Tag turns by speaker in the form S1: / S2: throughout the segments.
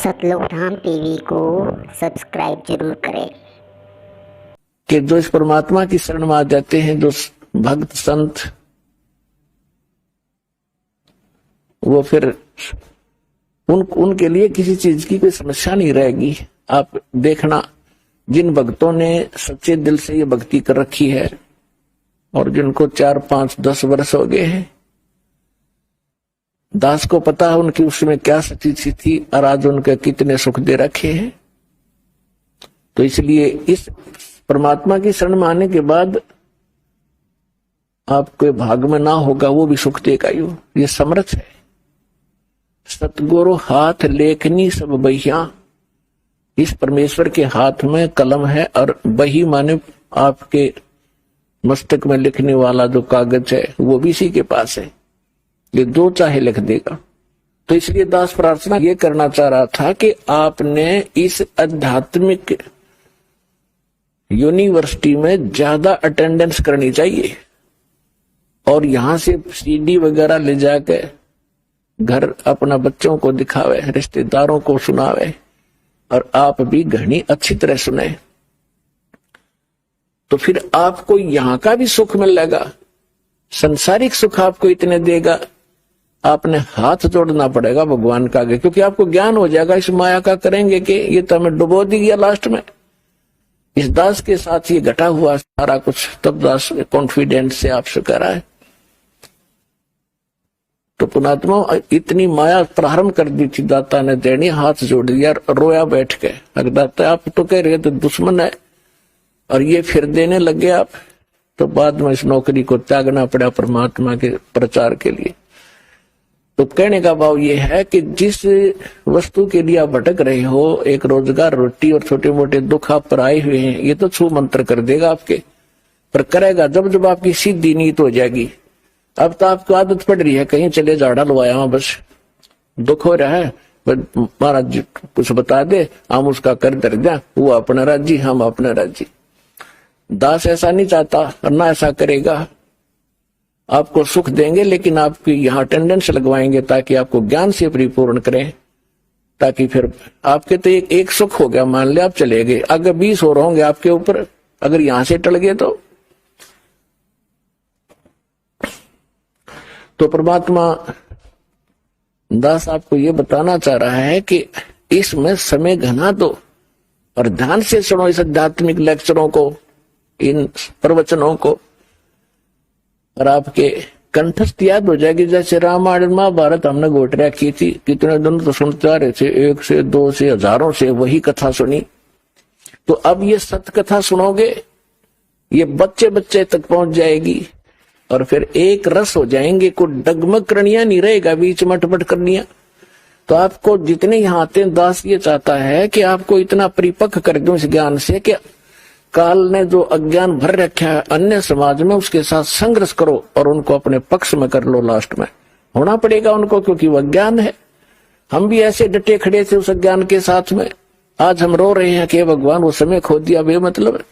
S1: सतलोक धाम TV को subscribe जरूर करें।
S2: कि जो इस परमात्मा की शरण में आ जाते हैं, जो भक्त संत, वो फिर उनके लिए किसी चीज की कोई समस्या नहीं रहेगी। आप देखना, जिन भक्तों ने सच्चे दिल से ये भक्ति कर रखी है और जिनको 4, 5, 10 वर्ष हो गए हैं, दास को पता है उनकी उसमें क्या स्थिति थी और आज उनके कितने सुख दे रखे हैं। तो इसलिए इस परमात्मा की शरण में आने के बाद आपके भाग में ना होगा वो भी सुख देगा। ये समर्थ है। सतगुरु हाथ लेखनी सब बहिया, इस परमेश्वर के हाथ में कलम है और बही माने आपके मस्तक में लिखने वाला जो कागज है वो भी इसी के पास है। ये जो चाहे लिख देगा। तो इसलिए दास प्रार्थना ये करना चाह रहा था कि आपने इस आध्यात्मिक यूनिवर्सिटी में ज्यादा अटेंडेंस करनी चाहिए और यहां से सीडी वगैरह ले जाकर घर अपना बच्चों को दिखावे, रिश्तेदारों को सुनावे और आप भी घनी अच्छी तरह सुने। तो फिर आपको यहां का भी सुख मिलेगा, संसारिक सुख आपको इतने देगा, आपने हाथ जोड़ना पड़ेगा भगवान का आगे, क्योंकि आपको ज्ञान हो जाएगा। इस माया का करेंगे कि ये तो हमें डुबो दी गया लास्ट में। इस दास के साथ ये घटा हुआ सारा कुछ, तब दास कॉन्फिडेंस से आपसे कह रहा है। तो पुणात्मा इतनी माया प्रारंभ कर दी थी दाता ने, देनी हाथ जोड़ दिया, रोया बैठ के। अगर दाता आप तो कह रहे तो दुश्मन है और ये फिर देने लगे आप, तो बाद में इस नौकरी को त्यागना पड़ा परमात्मा के प्रचार के लिए। तो कहने का भाव ये है कि जिस वस्तु के लिए आप भटक रहे हो, एक रोजगार, रोटी और छोटे मोटे दुख आप पर आए हुए हैं, ये तो छू मंत्र कर देगा आपके, पर करेगा जब जब आपकी सीधी नीयत हो जाएगी। अब तो आपको आदत पड़ रही है कहीं चले झाड़ा लवाया, बस दुख हो रहा है, महाराज जी कुछ बता दे, हम उसका कर दर दिया, वो अपना राज्य, हम अपना राज्य। दास ऐसा नहीं चाहता और ना ऐसा करेगा। आपको सुख देंगे लेकिन आपकी यहाँ अटेंडेंस लगवाएंगे ताकि आपको ज्ञान से परिपूर्ण करें, ताकि फिर आपके तो एक सुख हो गया, मान लिया आप चले गए, अगर 20 और होंगे आपके ऊपर, अगर यहां से टल गए तो परमात्मा दास आपको ये बताना चाह रहा है कि इसमें समय घना दो और ध्यान से सुनो इस आध्यात्मिक लेक्चरों को, इन प्रवचनों को, और आपके कंठस्थ याद हो जाएगी। जैसे रामायण महाभारत हमने गोटरिया की थी, कितने दिन तो सुनते आ रहे थे, 1 से 2 से हजारों से वही कथा सुनी। तो अब ये सत्य कथा सुनोगे, ये बच्चे बच्चे तक पहुंच जाएगी और फिर एक रस हो जाएंगे, कोई डगमग करनिया नहीं रहेगा, बीच में अटपट करनिया। तो आपको जितने यहाँ आते हैं, दास ये चाहता है कि आपको इतना परिपक्व कर दूं इस ज्ञान से कि काल ने जो अज्ञान भर रखा है अन्य समाज में, उसके साथ संघर्ष करो और उनको अपने पक्ष में कर लो। लास्ट में होना पड़ेगा उनको, क्योंकि वह ज्ञान है। हम भी ऐसे डटे खड़े थे उस अज्ञान के साथ में, आज हम रो रहे हैं कि भगवान वो समय खो दिया, बेमतलब।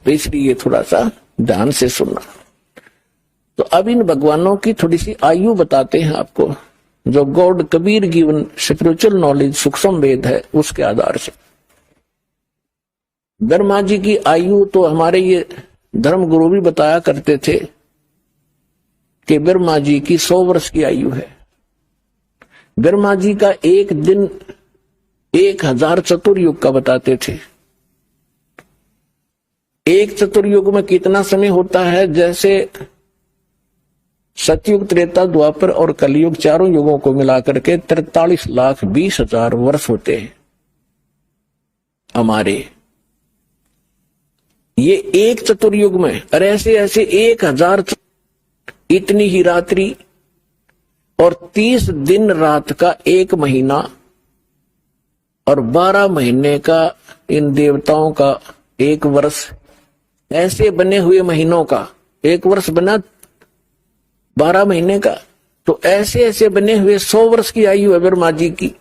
S2: तो इसलिए थोड़ा सा ध्यान से सुनना। तो अब इन भगवानों की थोड़ी सी आयु बताते हैं आपको, जो God Kabir given spiritual knowledge सूक्ष्म वेद है उसके आधार से। ब्रह्मा जी की आयु तो हमारे ये धर्म गुरु भी बताया करते थे कि ब्रह्मा जी की 100 वर्ष की आयु है। ब्रह्मा जी का एक दिन 1000 चतुर्युग का बताते थे। एक चतुर्युग में कितना समय होता है? जैसे सतयुग, त्रेता, द्वापर और कलयुग, चारों युगों को मिलाकर के 43,20,000 वर्ष होते हैं हमारे ये एक चतुर्युग में। और ऐसे ऐसे 1000 इतनी ही रात्रि और 30 दिन रात का एक महीना और 12 महीने का इन देवताओं का एक वर्ष, ऐसे बने हुए महीनों का एक वर्ष बना 12 महीने का। तो ऐसे ऐसे बने हुए 100 वर्ष की आयु है ब्रह्मा जी की।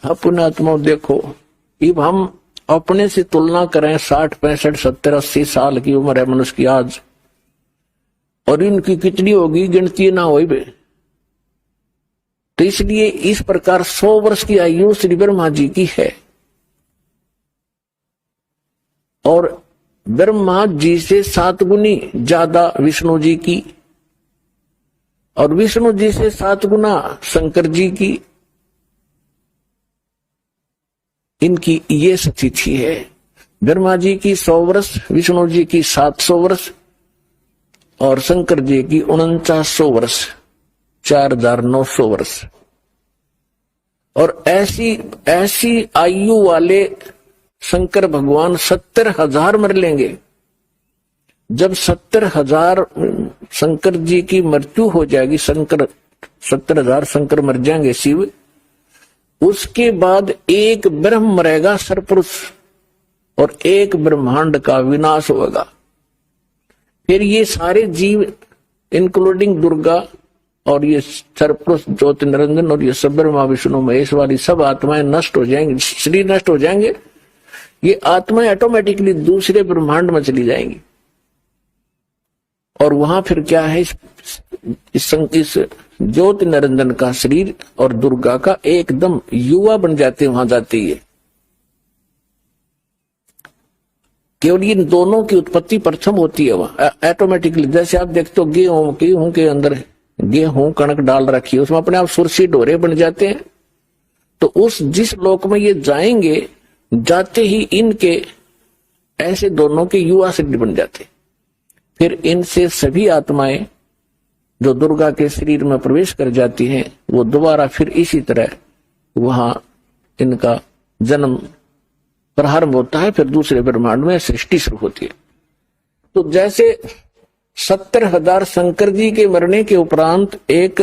S2: अपने आत्मा देखो, अब हम अपने से तुलना करें, 60, 65, 70, 80 साल की उम्र है मनुष्य की आज, और इनकी कितनी होगी गिनती ना हो। तो इसलिए इस प्रकार 100 वर्ष की आयु श्री ब्रह्मा जी की है। और ब्रह्मा जी से 7 गुनी ज्यादा विष्णु जी की, और विष्णु जी से 7 गुना शंकर जी की। इनकी ये तिथि है। ब्रह्मा जी की 100 वर्ष, विष्णु जी की 700 वर्ष और शंकर जी की 4900 वर्ष, 4900 वर्ष। और ऐसी आयु वाले शंकर भगवान 70,000 मर लेंगे। जब 70,000 शंकर जी की मृत्यु हो जाएगी, 70,000 शंकर मर जाएंगे शिव, उसके बाद एक ब्रह्म मरेगा सरपुरुष, और एक ब्रह्मांड का विनाश होगा। फिर ये सारे जीव इंक्लूडिंग दुर्गा और ये सरपुरुष ज्योति निरंजन और ये सब ब्रह्मा विष्णु महेश वाली सब आत्माएं नष्ट हो जाएंगी, शरीर नष्ट हो जाएंगे। ये आत्माएं ऑटोमेटिकली दूसरे ब्रह्मांड में चली जाएंगी। और वहां फिर क्या है, इस ज्योति निरंजन का शरीर और दुर्गा का एकदम युवा बन जाते, वहां जाते ही। केवल इन दोनों की उत्पत्ति प्रथम होती है वहां ऑटोमेटिकली। जैसे आप देखते हो गेहूं के अंदर गेहूं कणक डाल रखी है, उसमें अपने आप सुरसी डोरे बन जाते हैं। तो उस जिस लोक में ये जाएंगे, जाते ही इनके ऐसे दोनों के युवा शरीर बन जाते। फिर इनसे सभी आत्माएं जो दुर्गा के शरीर में प्रवेश कर जाती हैं, वो दोबारा फिर इसी तरह वहां इनका जन्म प्रारंभ होता है। फिर दूसरे ब्रह्मांड में सृष्टि शुरू होती है। तो जैसे 70,000 शंकर जी के मरने के उपरांत एक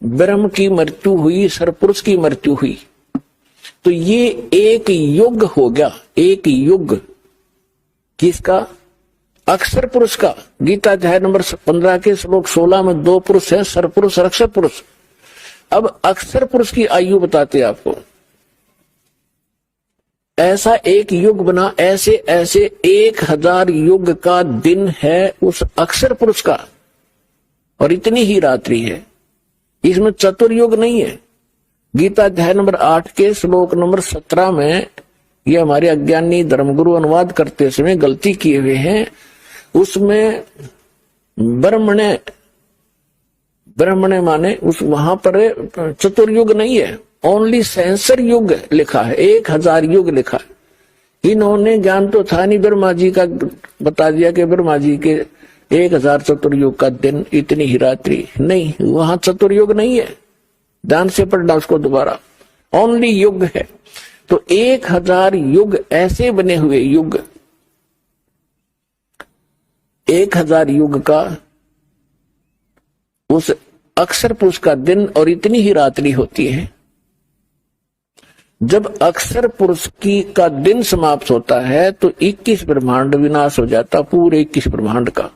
S2: ब्रह्म की मृत्यु हुई, सरपुरुष की मृत्यु हुई, तो ये एक युग हो गया। एक युग किसका? अक्षर पुरुष का। गीता अध्याय नंबर 15 के श्लोक 16 में 2 पुरुष है, सरपुरुष और अक्षर पुरुष। अब अक्षर पुरुष की आयु बताते आपको। ऐसा एक युग बना, ऐसे 1000 युग का दिन है उस अक्षर पुरुष का, और इतनी ही रात्रि है। इसमें चतुर्युग नहीं है। गीता अध्याय नंबर 8 के श्लोक नंबर 17 में ये हमारे अज्ञानी धर्मगुरु अनुवाद करते समय गलती किए हुए हैं। उसमें ब्रह्मणे माने उस वहां पर चतुर्युग नहीं है, ओनली सेंसर युग लिखा है, 1000 युग लिखा है। इन्होंने ज्ञान तो था नहीं, ब्रह्मा जी का बता दिया कि ब्रह्मा जी के 1000 चतुर्युग का दिन, इतनी ही रात्रि। नहीं, वहां चतुर्युग नहीं है। ध्यान से पढ़ना उसको दोबारा, ओनली युग है। तो 1000 युग ऐसे बने हुए युग, 1000 युग का उस अक्षर पुरुष का दिन, और इतनी ही रात्रि होती है। जब अक्षर पुरुष का दिन समाप्त होता है तो 21 ब्रह्मांड विनाश हो जाता, पूरे 21 ब्रह्मांड का।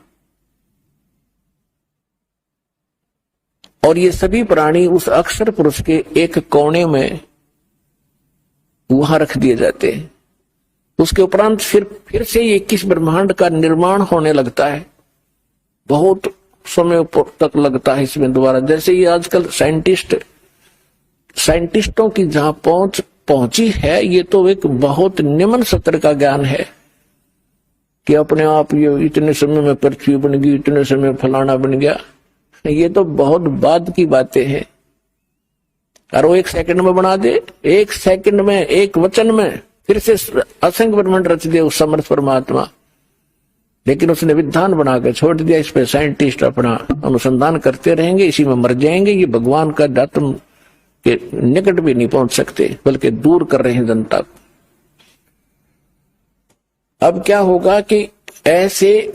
S2: और ये सभी प्राणी उस अक्षर पुरुष के एक कोने में वहां रख दिए जाते हैं। उसके उपरांत फिर से 21 ब्रह्मांड का निर्माण होने लगता है। बहुत समय तक लगता है इसमें दोबारा। जैसे ये आजकल साइंटिस्टों की जहां पहुंची है, ये तो एक बहुत निम्न स्तर का ज्ञान है कि अपने आप ये इतने समय में पृथ्वी बन गई, इतने समय में फलाना बन गया। ये तो बहुत बाद की बातें हैं। और वो 1 सेकंड में बना दे, 1 सेकंड में, एक वचन में फिर से असंख्य ब्रह्मांड रच दे उस समर्थ परमात्मा। लेकिन उसने विधान बना के छोड़ दिया। इस पे साइंटिस्ट अपना अनुसंधान करते रहेंगे, इसी में मर जाएंगे। ये भगवान का दातम के निकट भी नहीं पहुंच सकते, बल्कि दूर कर रहे हैं जनता को। अब क्या होगा कि ऐसे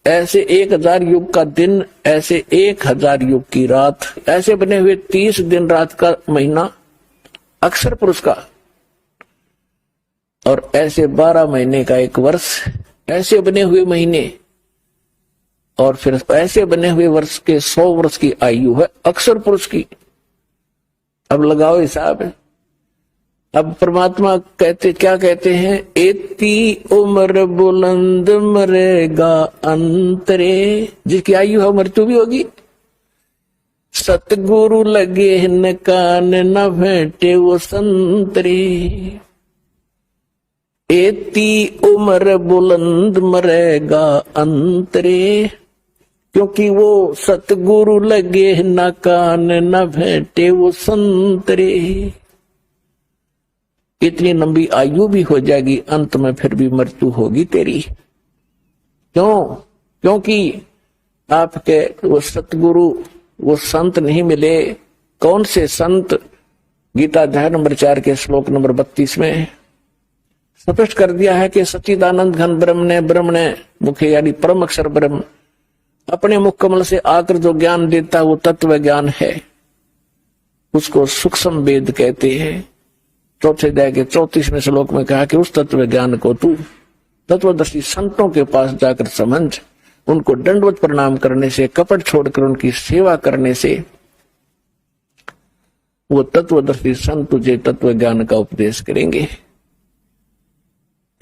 S2: 1000 युग का दिन, ऐसे 1000 युग की रात, ऐसे बने हुए 30 दिन रात का महीना अक्षर पुरुष का, और ऐसे 12 महीने का एक वर्ष, ऐसे बने हुए महीने, और फिर ऐसे बने हुए वर्ष के 100 वर्ष की आयु है अक्षर पुरुष की। अब लगाओ हिसाब। अब परमात्मा क्या कहते हैं? एती उम्र बुलंद मरेगा अंतरे। जिसकी आयु है मृत्यु भी होगी। सतगुरु लगे न कान न भेंटे वो संतरे, एती उम्र बुलंद मरेगा अंतरे, क्योंकि वो सतगुरु लगे न कान न भेंटे वो संतरे। इतनी लंबी आयु भी हो जाएगी, अंत में फिर भी मृत्यु होगी तेरी। क्यों? क्योंकि आपके वो सतगुरु वो संत नहीं मिले। कौन से संत? गीता अध्याय नंबर 4 के श्लोक नंबर 32 में स्पष्ट कर दिया है कि सच्चिदानंद घन ब्रह्म ने मुखे यानी परम अक्षर ब्रह्म अपने मुख कमल से आकर जो ज्ञान देता वो तत्व ज्ञान है, उसको सूक्ष्म वेद कहते हैं। चौथे अध्याय के 34वें श्लोक में कहा कि उस तत्व ज्ञान को तू तत्वदर्शी संतों के पास जाकर समझ, उनको दंडवत प्रणाम करने से, कपट छोड़कर उनकी सेवा करने से वो तत्वदर्शी संत तुझे तत्व ज्ञान का उपदेश करेंगे।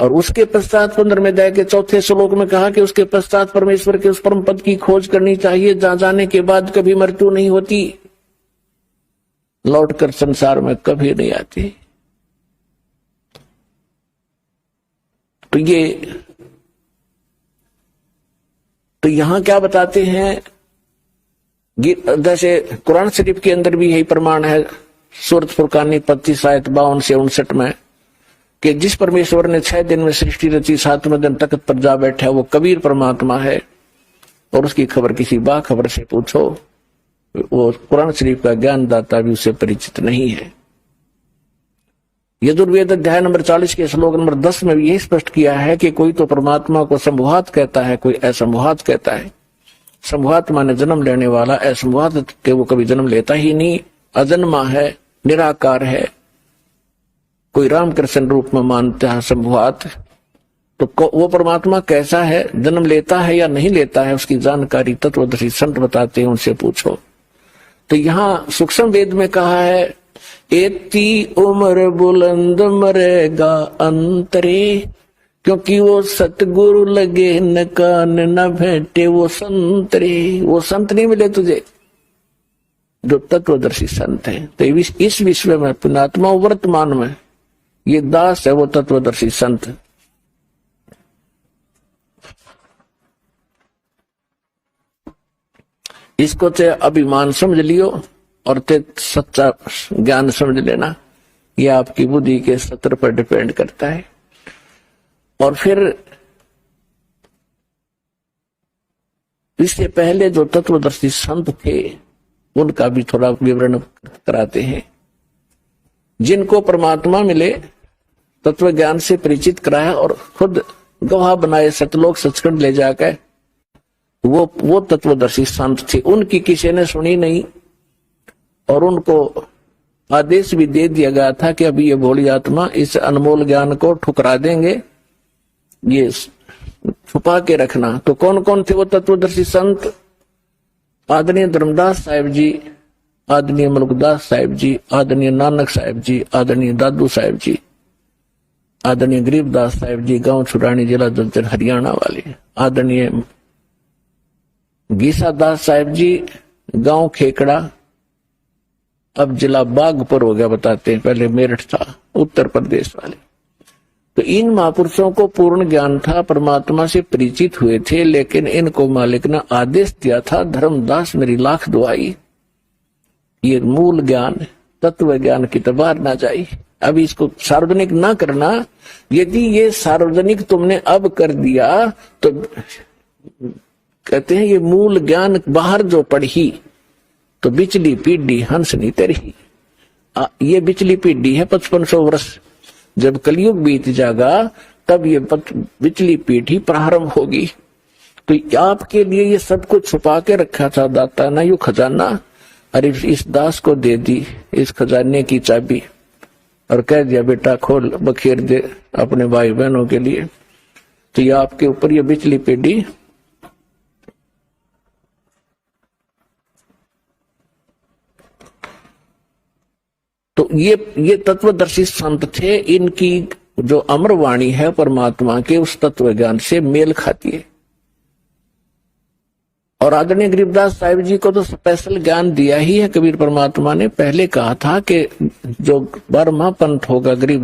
S2: और उसके पश्चात 15वें अध्याय के 4थे श्लोक में कहा कि उसके पश्चात परमेश्वर के उस परम पद की खोज करनी चाहिए जहां जाने के बाद कभी मृत्यु नहीं होती, लौटकर संसार में कभी नहीं आती। तो यहां क्या बताते हैं, जैसे कुरान शरीफ के अंदर भी यही प्रमाण है, सूरत फुरकानी 25 आयत 52 से 59 में, कि जिस परमेश्वर ने 6 दिन में सृष्टि रची, 7वें दिन तख्त पर जा बैठा, वो कबीर परमात्मा है। और उसकी खबर किसी बाखबर से पूछो, वो कुरान शरीफ का ज्ञानदाता भी उससे परिचित नहीं है। यजुर्वेद अध्याय नंबर 40 के श्लोक नंबर 10 में भी यही स्पष्ट किया है कि कोई तो परमात्मा को संभुहात कहता है, कोई असंभुहात कहता है। संभुहात माने जन्म लेने वाला, असंभुहात के वो कभी जन्म लेता ही नहीं, अजन्मा है, निराकार है। कोई रामकृष्ण रूप में मानता है संभुहात, तो वो परमात्मा कैसा है, जन्म लेता है या नहीं लेता है, उसकी जानकारी तत्वदर्शी संत बताते हैं, उनसे पूछो। तो यहाँ सूक्ष्म वेद में कहा है, एती उम्र बुलंद मरेगा अंतरे, क्योंकि वो सतगुरु लगे न कान न भेंटे वो संतरे। वो संत नहीं मिले तुझे जो तत्वदर्शी संत है। तो इस विश्व में पुण्यात्मा वर्तमान में ये दास है वो तत्वदर्शी संत। इसको ते अभिमान समझ लियो और ते सच्चा ज्ञान समझ लेना। ये आपकी बुद्धि के स्तर पर डिपेंड करता है। और फिर इससे पहले जो तत्वदर्शी संत थे उनका भी थोड़ा विवरण कराते हैं। जिनको परमात्मा मिले, तत्व ज्ञान से परिचित कराया और खुद गवाह बनाए, सतलोक सचखंड ले जाकर, वो तत्वदर्शी संत थे। उनकी किसी ने सुनी नहीं और उनको आदेश भी दे दिया गया था कि अभी ये भोली आत्मा इस अनमोल ज्ञान को ठुकरा देंगे, ये छुपा के रखना। तो कौन कौन थे वो तत्वदर्शी संत? आदरणीय धर्मदास साहिब जी, आदरणीय मलकदास साहिब जी, आदरणीय नानक साहिब जी, आदरणीय दादू साहिब जी, आदरणीय गरीबदास साहिब जी, गांव छुरानी, जिला जलचर हरियाणा वाले, आदरणीय गीसा दास साहिब जी, गांव खेकड़ा, अब जिला बागपुर हो गया बताते हैं, पहले मेरठ था, उत्तर प्रदेश वाले। तो इन महापुरुषों को पूर्ण ज्ञान था, परमात्मा से परिचित हुए थे, लेकिन इनको मालिक ने आदेश दिया था, धर्मदास मेरी लाख दुआई, ये मूल ज्ञान तत्व ज्ञान की तबार ना जाए, अब इसको सार्वजनिक ना करना। यदि ये सार्वजनिक तुमने अब कर दिया तो कहते हैं ये मूल ज्ञान बाहर जो पढ़ी तो बिचली पीढ़ी हंस नहीं तरही। ये बिचली पीढ़ी है 5500 वर्ष, जब कलयुग बीत जाएगा तब ये बिचली पीढ़ी प्रारंभ होगी। तो आपके लिए ये सब कुछ छुपा के रखा था दाता ना, यू खजाना, अरे इस दास को दे दी इस खजाने की चाबी और कह दिया बेटा खोल बखेर दे अपने भाई बहनों के लिए। तो ये आपके ऊपर ये बिचली पीढ़ी तो ये तत्वदर्शी संत थे। इनकी जो अमरवाणी है परमात्मा के उस तत्व ज्ञान से मेल खाती है। और आदरणीय गरीबदास साहिब जी को तो स्पेशल ज्ञान दिया ही है कबीर परमात्मा ने। पहले कहा था कि जो बर्मा पंथ होगा गरीब